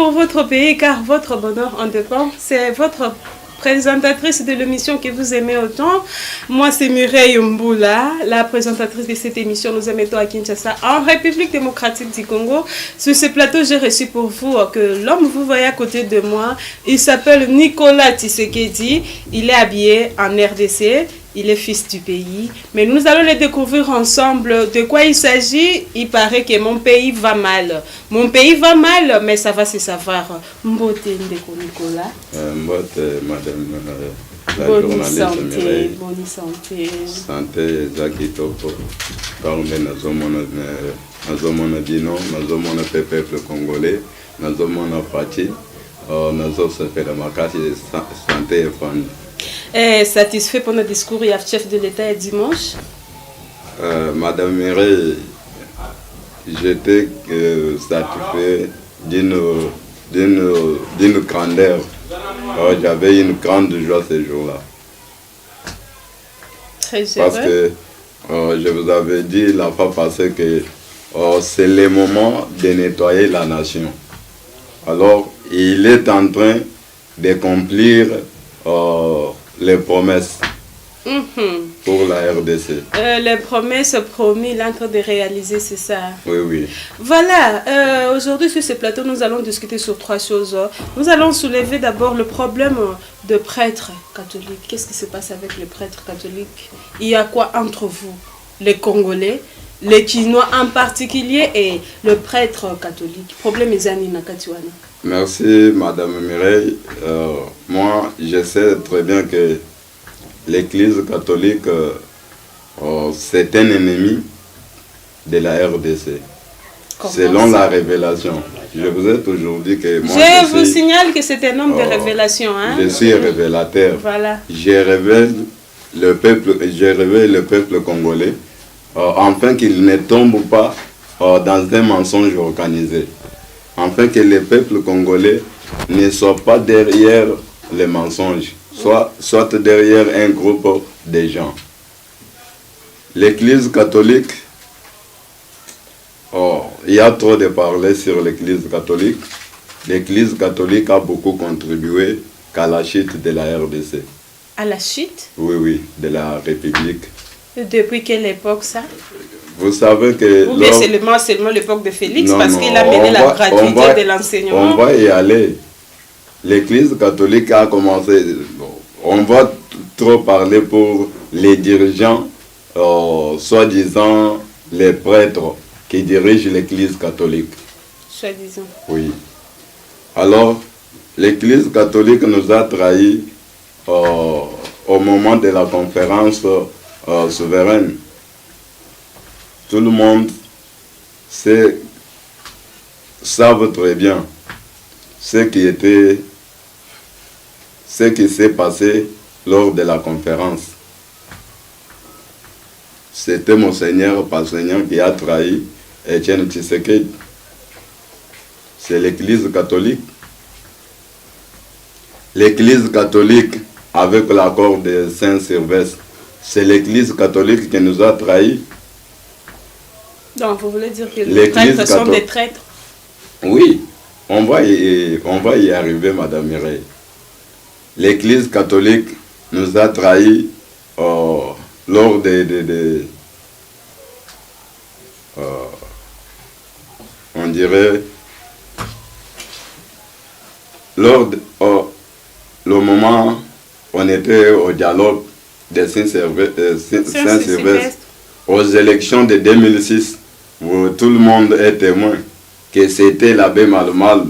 pour votre pays car votre bonheur en dépend. C'est votre présentatrice de l'émission que vous aimez autant. Moi, c'est Mireille Mboula, la présentatrice de cette émission. Nous émettons à Kinshasa, en République démocratique du Congo. Sur ce plateau, j'ai reçu pour vous que l'homme que vous voyez à côté de moi, il s'appelle Nicolas Tshisekedi. Il est habillé en RDC. Il est fils du pays. Mais nous allons le découvrir ensemble. De quoi il s'agit? Il paraît que mon pays va mal. Mon pays va mal, mais ça va se savoir. Mbote Ndeko Nicolas. Mbote, madame la bonne journaliste santé, Mireille. bonne santé. Santé, Zaki Topo. Parmi nazomona Dino, nazomona peuple congolais, nazomona Fati, nazosafela makasi santé et famille. Satisfait pour notre discours et chef de l'État dimanche? Madame Mireille, j'étais satisfait d'une grandeur. J'avais une grande joie ce jour-là. Très heureux. Parce que je vous avais dit la fois passée que c'est le moment de nettoyer la nation. Alors, il est en train d'accomplir les promesses pour la RDC. Les promesses promises, il est en train de réaliser, c'est ça? Oui, oui. Voilà, aujourd'hui sur ce plateau, nous allons discuter sur trois choses. Nous allons soulever d'abord le problème de prêtres catholiques. Qu'est-ce qui se passe avec les prêtres catholiques? Il y a quoi entre vous, les Congolais, les Chinois en particulier et le prêtre catholique? Problème est Zanina Katiwana. Merci, Madame Mireille. Moi, je sais très bien que l'Église catholique, c'est un ennemi de la RDC. Comment selon ça? la révélation. Je vous ai toujours dit que moi, je vous signale que c'est un homme de révélation. Hein? Je suis révélateur. Voilà. Je révèle le peuple congolais, afin qu'il ne tombe pas dans un mensonge organisé. Afin que le peuple congolais ne soit pas derrière les mensonges, soit derrière un groupe de gens. L'Église catholique, il y a trop de parler sur l'Église catholique. L'Église catholique a beaucoup contribué à la chute de la RDC. À la chute? Oui, oui, de la République. Depuis quelle époque ça? Vous savez que... Ou bien seulement l'époque de Félix, parce qu'il a mené la gratuité de l'enseignement. On va y aller. L'Église catholique a commencé... On va trop parler pour les dirigeants, soi-disant les prêtres qui dirigent l'Église catholique. Soi-disant. Oui. Alors, l'Église catholique nous a trahis au moment de la conférence souveraine. Tout le monde savent très bien ce qui s'est passé lors de la conférence. C'était Monseigneur Passeignan qui a trahi Etienne Tshisekedi. C'est l'Église catholique. L'Église catholique, avec l'accord de Saint-Sylvestre, c'est l'Église catholique qui nous a trahis. Donc, vous voulez dire que les prêtres sont des traîtres? Oui, on va y arriver, Madame Mireille. L'Église catholique nous a trahis lors on dirait, lors le moment où on était au dialogue de Saint-Sylvestre, aux élections de 2006, où tout le monde est témoin que c'était l'abbé Malmal,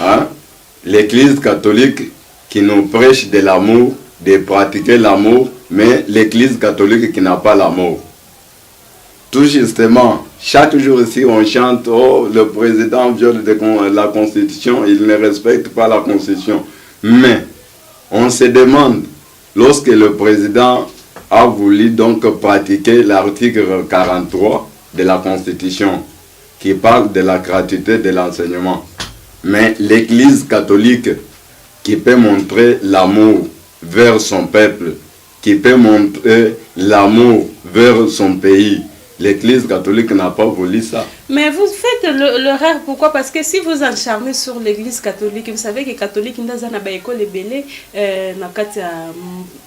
hein? L'Église catholique qui nous prêche de l'amour, de pratiquer l'amour, mais l'Église catholique qui n'a pas l'amour. Tout justement, chaque jour ici on chante, oh, le président viole la Constitution, il ne respecte pas la Constitution. Mais on se demande, lorsque le président a voulu donc pratiquer l'article 43 de la Constitution, qui parle de la gratuité de l'enseignement, mais l'Église catholique qui peut montrer l'amour vers son peuple, qui peut montrer l'amour vers son pays, L'Église catholique n'a pas voulu ça. Mais vous faites l'erreur, pourquoi? Parce que si vous encharnez sur l'Église catholique, vous savez que les catholiques n'ont pas école belé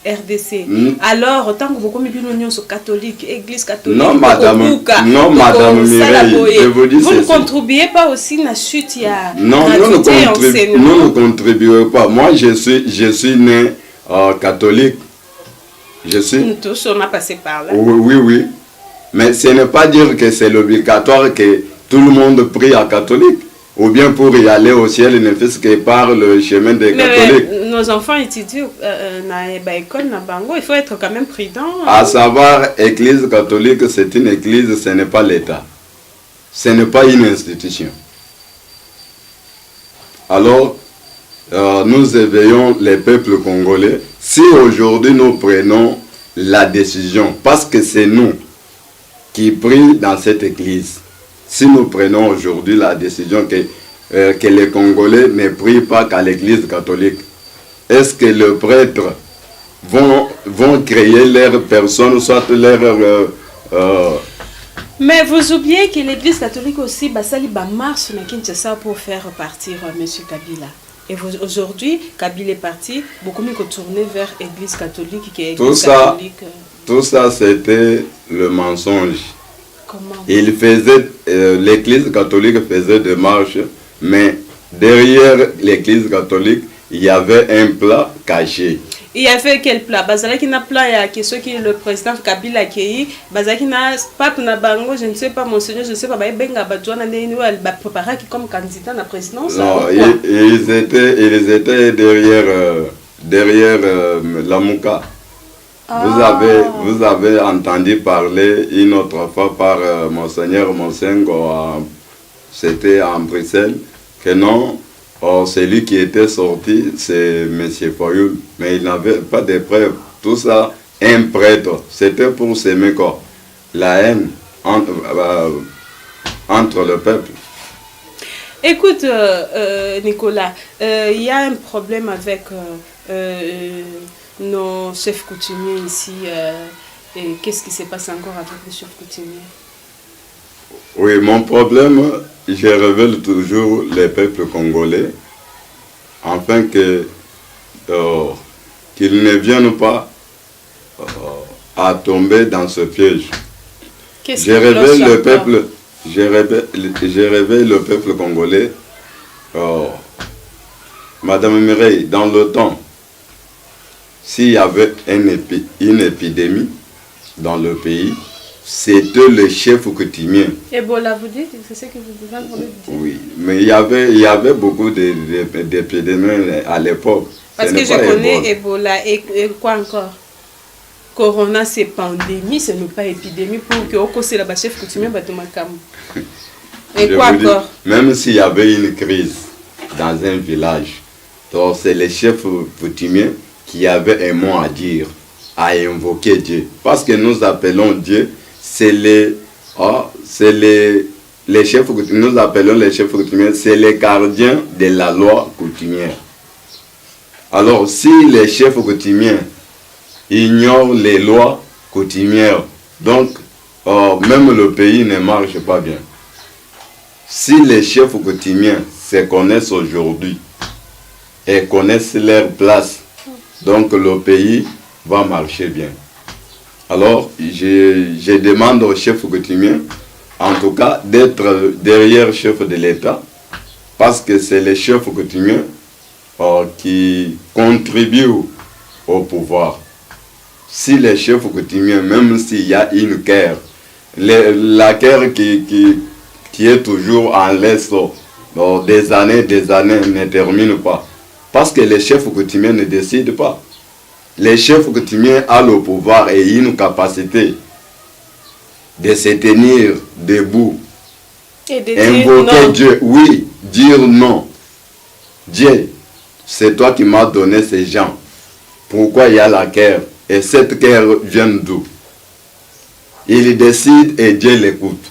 RDC. Alors, autant que vous comme une sur catholique, Église catholique, non, madame, non, madame Mireille, je vous dis vous ne contribuez pas aussi à la chute, il y a non, nous ne contribuons pas. Moi, je suis né catholique. Nous tous, on a passé par là. Oui. Mais ce n'est pas dire que c'est l'obligatoire que tout le monde prie à catholique. Ou bien pour y aller au ciel, il ne fait que par le chemin des catholiques. Nos enfants étudient dans l'école, il faut être quand même prudent. À savoir, Église catholique, c'est une église, ce n'est pas l'État. Ce n'est pas une institution. Alors, nous éveillons les peuples congolais. Si aujourd'hui nous prenons la décision, parce que c'est nous qui prient dans cette église, si nous prenons aujourd'hui la décision que les Congolais ne prient pas qu'à l'église catholique, est-ce que les prêtres vont créer leur personne, soit leur... Mais vous oubliez que l'église catholique aussi, Basali marche na Kinshasa pour faire partir M. Kabila. Et aujourd'hui, Kabila est parti, beaucoup mieux que tourner vers l'église catholique qui est catholique. Tout ça, c'était le mensonge. Comment? L'église catholique faisait des marches, mais derrière l'église catholique, il y avait un plat caché. Il y avait quel plat? Bazalaki na plat ya que ce qui le président Kabila accueilli, Bazalaki na pape na bango, je ne sais pas monseigneur, je ne sais pas benga badjwana ndeni wa ba préparer comme candidat à la présidence. Non, ils étaient derrière la Mouka. Vous avez entendu parler une autre fois par monseigneur Monsengo, c'était en Bruxelles, que non. Celui qui était sorti, c'est M. Fayoul. Mais il n'avait pas de preuves. Tout ça, un prêtre. C'était pour s'aimer quoi? La haine entre le peuple. Écoute, Nicolas, il y a un problème avec nos chefs coutumiers ici. Qu'est-ce qui se passe encore avec les chefs coutumiers? Oui, mon problème, je révèle toujours les peuples congolais, afin qu'ils ne viennent pas à tomber dans ce piège. Je révèle le peuple congolais. Madame Mireille, dans le temps, s'il y avait une épidémie dans le pays, c'était le chef coutumier. Ebola, vous dites? C'est ce que vous avez dire? Oui, mais il y avait beaucoup d'épidémies à l'époque. Parce que je connais Ebola et quoi encore? Corona, c'est pandémie, ce n'est pas épidémie pour que c'est la chef coutumier Batomakam. Et quoi encore? Même s'il y avait une crise dans un village, c'est les chefs coutumiers qui avaient un mot à dire, à invoquer Dieu. Parce que nous appelons Dieu, c'est les chefs coutumiers, nous appelons les chefs coutumiers, c'est les gardiens de la loi coutumière. Alors, si les chefs coutumiers ignorent les lois coutumières, donc même le pays ne marche pas bien. Si les chefs coutumiers se connaissent aujourd'hui et connaissent leur place, donc le pays va marcher bien. Alors, je demande aux chefs coutumiers, en tout cas, d'être derrière le chef de l'État, parce que c'est les chefs coutumiers qui contribuent au pouvoir. Si les chefs coutumiers, même s'il y a une guerre, la guerre qui est toujours en laisse des années ne termine pas. Parce que les chefs coutumiers ne décident pas. Les chefs coutumiers ont le pouvoir et une capacité de se tenir debout, invoquer Dieu, oui, dire non. Dieu, c'est toi qui m'as donné ces gens. Pourquoi il y a la guerre? Et cette guerre vient d'où? Il décide et Dieu l'écoute.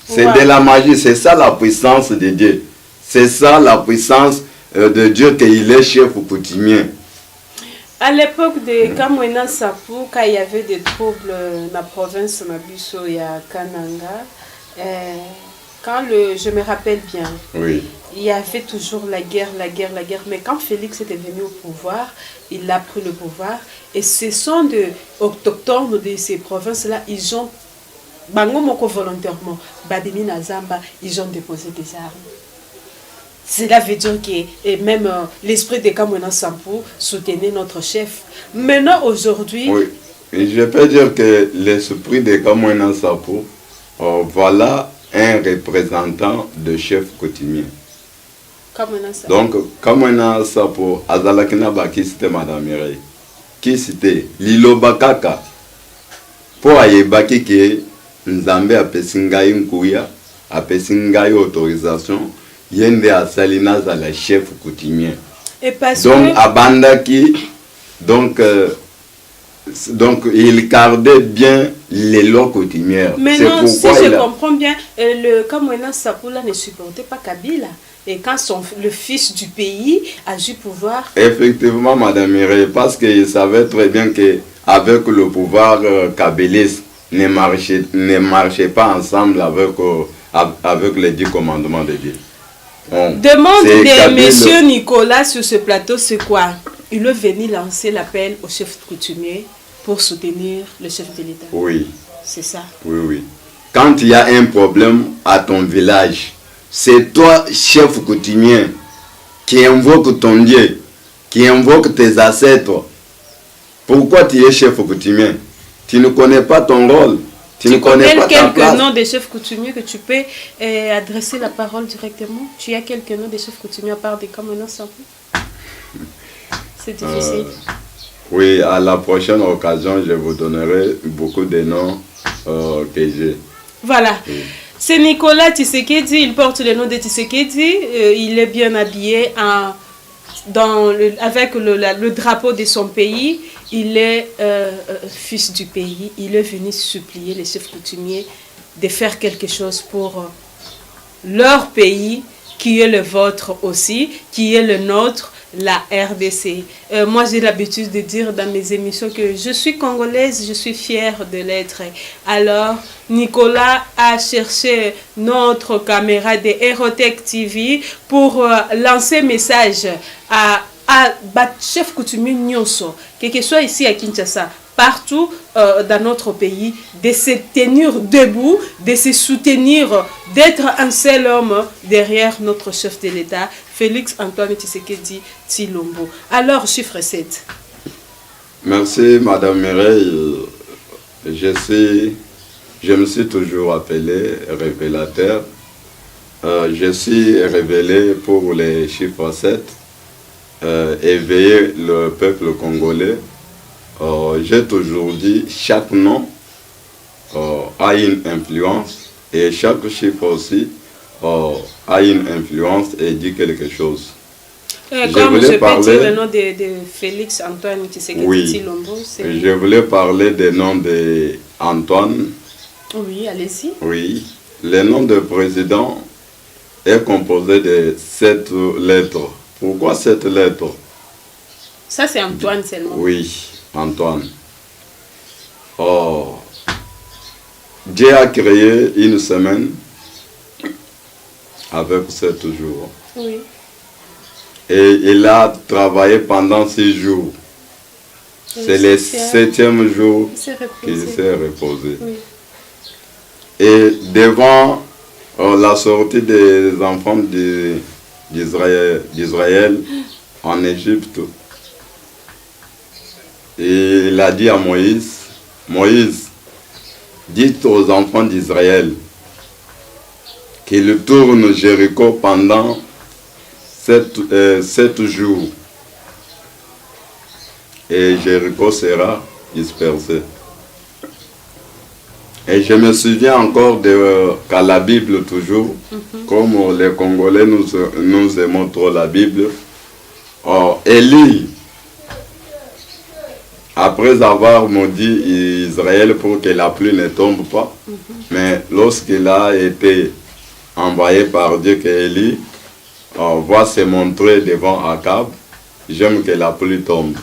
C'est de la magie, c'est ça la puissance de Dieu. C'est ça la puissance de Dieu qu'il est chef coutumier. À l'époque de Kamwena Sapou, quand il y avait des troubles dans la province Mabiso et à Kananga, quand je me rappelle bien, Oui. il y avait toujours la guerre. Mais quand Félix était venu au pouvoir, il a pris le pouvoir. Et ce sont des autochtones de ces provinces-là, ils ont, volontairement, Bademi Nazamba, ils ont déposé des armes. Cela veut dire que et même l'esprit de Kamwena Sampou soutenait notre chef. Maintenant, aujourd'hui... Oui, et je peux dire que l'esprit de Kamwena Sampou, voilà un représentant de chef coutumier. Donc, Kamwena Sampou, Azalakina Baki, c'était Madame Mireille. Qui c'était Lilo Bakaka. Pour aller Baki, qui Nzambe a Pesingaï Nkouya, a Pesingaï autorisation. Yende a Salina à la chef coutumier. Et parce donc, que... à Bandaki, donc il gardait bien les lois coutumières. Mais non, si je comprends bien, le Kamwena Sapoula ne supportait pas Kabila. Et quand le fils du pays a dû pouvoir... Effectivement, Madame Mireille, parce qu'il savait très bien qu'avec le pouvoir kabyliste, ne marchait pas ensemble avec les 10 commandements de Dieu. Demande de monsieur Nicolas sur ce plateau, c'est quoi? Il est venu lancer l'appel au chef coutumier pour soutenir le chef de l'État. Oui. C'est ça. Oui, oui. Quand il y a un problème à ton village, c'est toi, chef coutumier, qui invoque ton Dieu, qui invoque tes ancêtres. Pourquoi tu es chef coutumier? Tu ne connais pas ton rôle. Tu ne connais pas ta place. Quelques noms de chefs coutumiers que tu peux adresser la parole directement? Tu as quelques noms de chefs coutumiers à part des Kamwena Sampou? C'est difficile. Oui, à la prochaine occasion, je vous donnerai beaucoup de noms que j'ai. Voilà. Oui. C'est Nicolas Tshisekedi, il porte le nom de Tshisekedi. Il est bien habillé avec le drapeau de son pays. Il est fils du pays. Il est venu supplier les chefs coutumiers de faire quelque chose pour leur pays, qui est le vôtre aussi, qui est le nôtre, la RDC. Moi, j'ai l'habitude de dire dans mes émissions que je suis congolaise, je suis fière de l'être. Alors, Nicolas a cherché notre caméra de Aerotech TV pour lancer un message à chef coutumier Nyonso, que soit ici à Kinshasa, partout dans notre pays, de se tenir debout, de se soutenir, d'être un seul homme derrière notre chef de l'État, Félix Antoine Tshisekedi Tshilombo. Alors, chiffre 7. Merci, Madame Mireille. Je me suis toujours appelé révélateur. Je suis révélé pour les chiffres 7. Éveiller le peuple congolais. J'ai toujours dit, chaque nom a une influence et chaque chiffre aussi a une influence et dit quelque chose. Comme je peux dire le nom de Félix Antoine Tshisekedi Tshilombo. Je voulais parler des noms d'Antoine. Oui, allez-y. Oui, le nom de président est composé de 7 lettres. Pourquoi 7 lettres? Ça, c'est Antoine seulement. Oui, Antoine. Dieu a créé une semaine avec 7 jours. Oui. Et il a travaillé pendant 6 jours. C'est le 7e jour qu'il s'est reposé. Oui. Et devant la sortie des enfants d'Israël en Égypte, et il a dit à Moïse, Moïse, dites aux enfants d'Israël qu'ils tournent Jéricho pendant 7 jours. Et Jéricho sera dispersé. Et je me souviens encore qu'à la Bible toujours, comme les Congolais nous aimons trop la Bible, Élie, après avoir maudit Israël pour que la pluie ne tombe pas, mais lorsqu'il a été envoyé par Dieu qu'Élie va se montrer devant Akab, j'aime que la pluie tombe.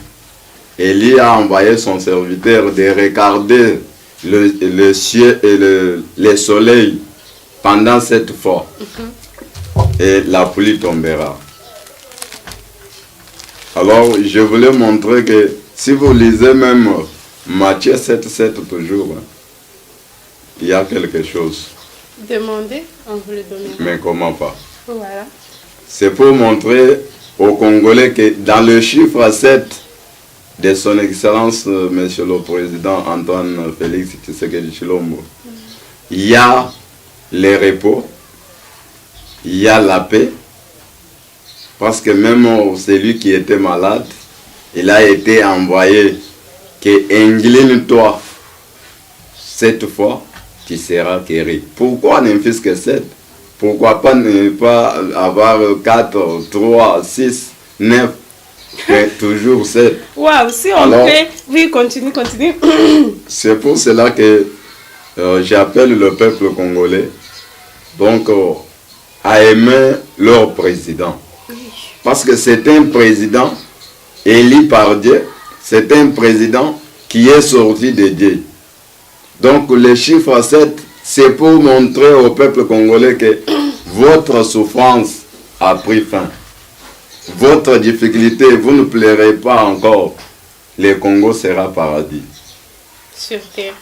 Élie a envoyé son serviteur de regarder le ciel et le soleil pendant 7 fois. Et la pluie tombera. Alors, je voulais montrer que si vous lisez même Matthieu 7 toujours, il y a quelque chose. Demandez, on vous le donnera. Mais comment pas? Voilà. C'est pour montrer aux Congolais que dans le chiffre 7 de son Excellence, Monsieur le Président Antoine Félix Tshisekedi Tshilombo, il y a le repos, il y a la paix, parce que même celui qui était malade, il a été envoyé que incline-toi 7 fois, tu seras guéri. Pourquoi ne fais que 7? Pourquoi pas ne pas avoir 4, 3, 6, 9, mais toujours 7? Waouh, si on peut... Oui, continue. C'est pour cela que j'appelle le peuple congolais donc à aimer leur président. Parce que c'est un président élu par Dieu, c'est un président qui est sorti de Dieu. Donc le chiffre 7, c'est pour montrer au peuple congolais que votre souffrance a pris fin. Votre difficulté, vous ne pleurez pas encore. Le Congo sera paradis. Sur terre.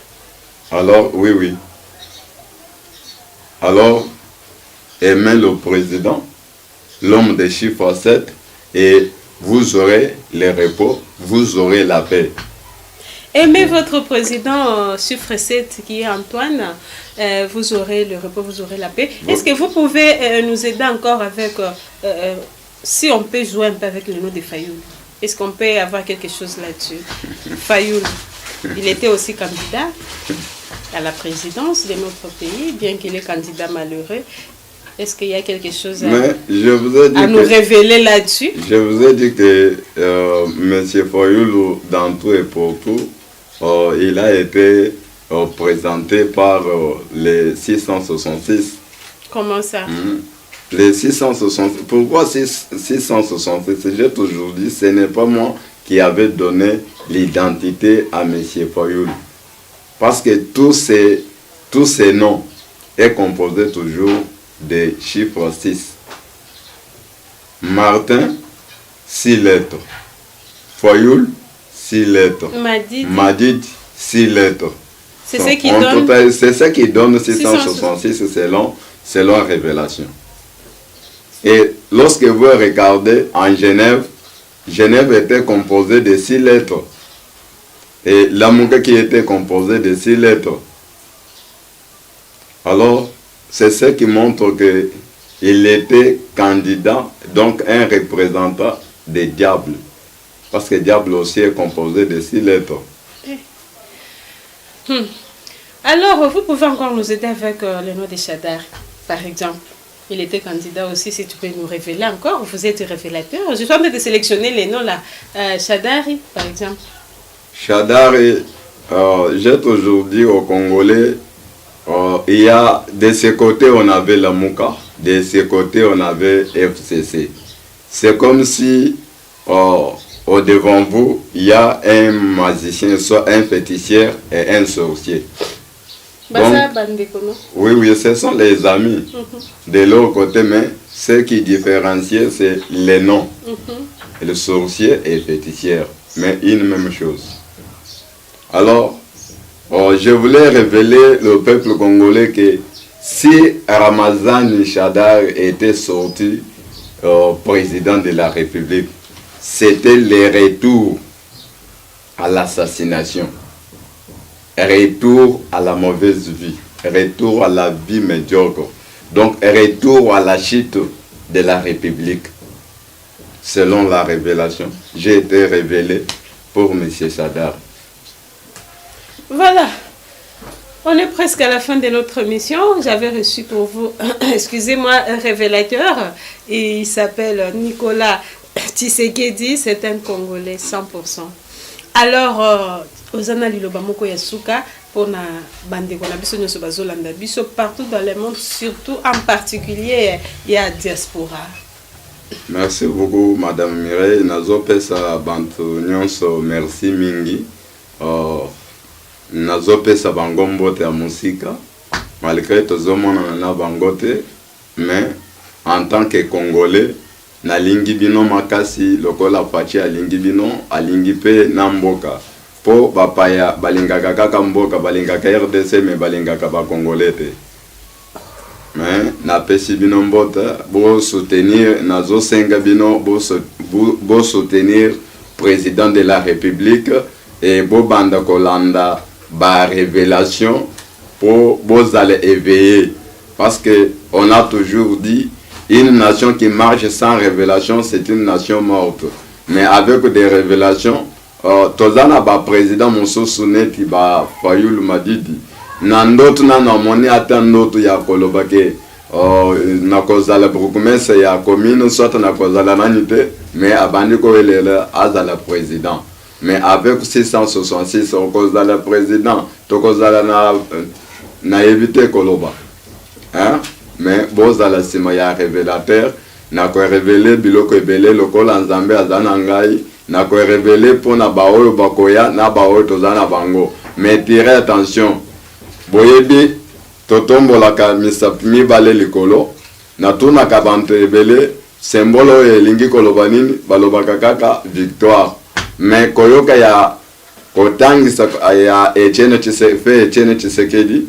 Alors, oui. Alors, aimez le président, l'homme des chiffres 7, et vous aurez le repos, vous aurez la paix. Aimez votre président chiffre 7 qui est Antoine, vous aurez le repos, vous aurez la paix. Est-ce que vous pouvez nous aider encore avec, si on peut jouer un peu avec le nom de Fayoul? Est-ce qu'on peut avoir quelque chose là-dessus? Fayoul, il était aussi candidat à la présidence de notre pays, bien qu'il est candidat malheureux. Est-ce qu'il y a quelque chose à nous révéler là-dessus? Je vous ai dit que M. Fayoul, dans tout et pour tout, il a été présenté par les 666. Comment ça? Les 666. Pourquoi 666? J'ai toujours dit, ce n'est pas moi qui avais donné l'identité à M. Fayoul. Parce que tous ces noms est composé toujours des chiffres 6. Martin, 6 lettres. Fayoul, 6 lettres. Madid, 6 lettres. C'est ce qui donne 666 selon Révélation. Et lorsque vous regardez en Genève, Genève était composée de 6 lettres. Et Lamouka qui était composé de 6 lettres. Alors, c'est ce qui montre qu'il était candidat, donc un représentant des diables. Parce que diable aussi est composé de 6 lettres. Alors, vous pouvez encore nous aider avec le nom de Chadar, par exemple. Il était candidat aussi, si tu peux nous révéler encore. Vous êtes révélateur. Je suis en train de sélectionner les noms là. Chadari, par exemple. Chadari, j'ai toujours dit aux Congolais, il y a de ce côté on avait la Mouka, de ce côté on avait FCC. C'est comme si au devant vous, il y a un magicien, soit un féticheur et un sorcier. Donc, oui, ce sont les amis de l'autre côté, mais ce qui différencie, c'est les noms. Le sorcier et le féticheur, mais une même chose. Alors, je voulais révéler le peuple congolais que si Ramazani Chadar était sorti président de la République, c'était le retour à l'assassination, retour à la mauvaise vie, retour à la vie médiocre, donc retour à la chute de la République. Selon la révélation, j'ai été révélé pour M. Chadar. Voilà, on est presque à la fin de notre mission. J'avais reçu pour vous, excusez-moi, un révélateur. Et il s'appelle Nicolas Tshisekedi, c'est un Congolais 100%. Alors, Ozana Liloba Moko Yasuka, pour na bande qu'on a biso nyoso bazolanda biso partout dans le monde, surtout en particulier il y a diaspora. Merci beaucoup, Madame Mireille. Nazo pesa bantu nyonso merci mingi. Nazo pesa bangombote ya musika. Malgré tozomona na bangote, mais en tant que Congolais, na lingi bino makasi lokola fachi alingi bino alingi pe na mboka. Po bapaya balingaka kaka mboka, balingaka RDC mais balingaka ba Congolais te. Mais na pesi bino mbota bo soutenir nazo senga bino bo soutenir président de la République et bo banda kolanda ba révélation pour bo aller éveiller parce que on a toujours dit une nation qui marche sans révélation c'est une nation morte, mais avec des révélations tozana ba président mosusu neti ba Fayulu Madidi na ndoto na namoni ata ndoto ya kolobake na kozala bourgmestre ya commune soit na kozala nanite mais abandi ko elela azala président, mais avec 666 on kozala président to kozala na éviter koloba hein, mais bozala sima ya révélateur na ko révéler biloko ebele lokola nzambe azana ngai na ko révéler pona baoyo bakoya na baoyo tozana bango, mais tirez attention boyebi totombolaka misapi mibale likolo na tunaka bantu ebele symbole elingi koloba nini balobaka kaka victoire, mais koyoka ya kotangisa ya Etienne Tshisekedi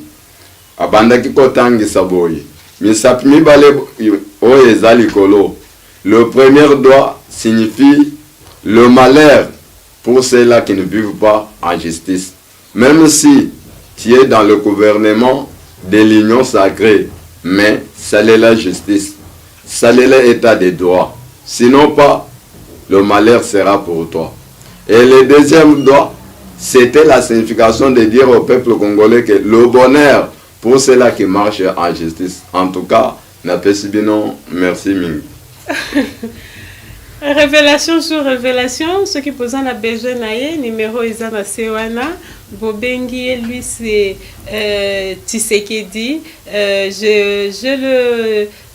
abandaki kotangisa boye misapi mibale oyo eza likolo. Le premier doigt signifie le malheur pour ceux-là qui ne vivent pas en justice. Même si tu es dans le gouvernement de l'union sacrée, mais salez la justice, salez l'état des droits, sinon pas, le malheur sera pour toi. Et le deuxième doigt, c'était la signification de dire au peuple congolais que le bonheur pour ceux-là qui marchent en justice. En tout cas, Napesibino, merci Ming. Révélation sur révélation, ce qui pose la besoin numéro Izana Sewana, Bobengi, lui c'est Tshisekedi.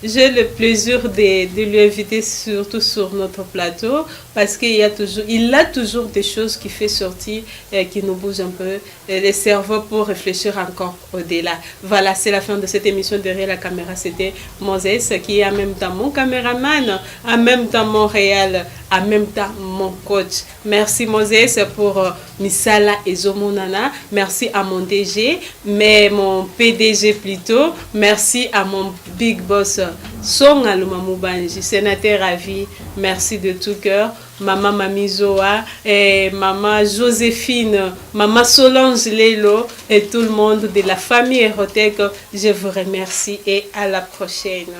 J'ai le plaisir de lui inviter surtout sur notre plateau parce qu'il a toujours des choses qui fait sortir, qui nous bougent un peu les cerveaux pour réfléchir encore au-delà. Voilà, c'est la fin de cette émission. Derrière la caméra, c'était Moses qui est en même temps mon caméraman, en même temps mon réel, en même temps mon coach. Merci Moses pour Misala et Zomonana. Merci à mon DG, mais mon PDG plutôt. Merci à mon big boss Songa Lumamubanji, sénateur à vie. Merci de tout cœur. Maman Mamizoa et maman Joséphine, maman Solange Lelo et tout le monde de la famille Erotech. Je vous remercie et à la prochaine.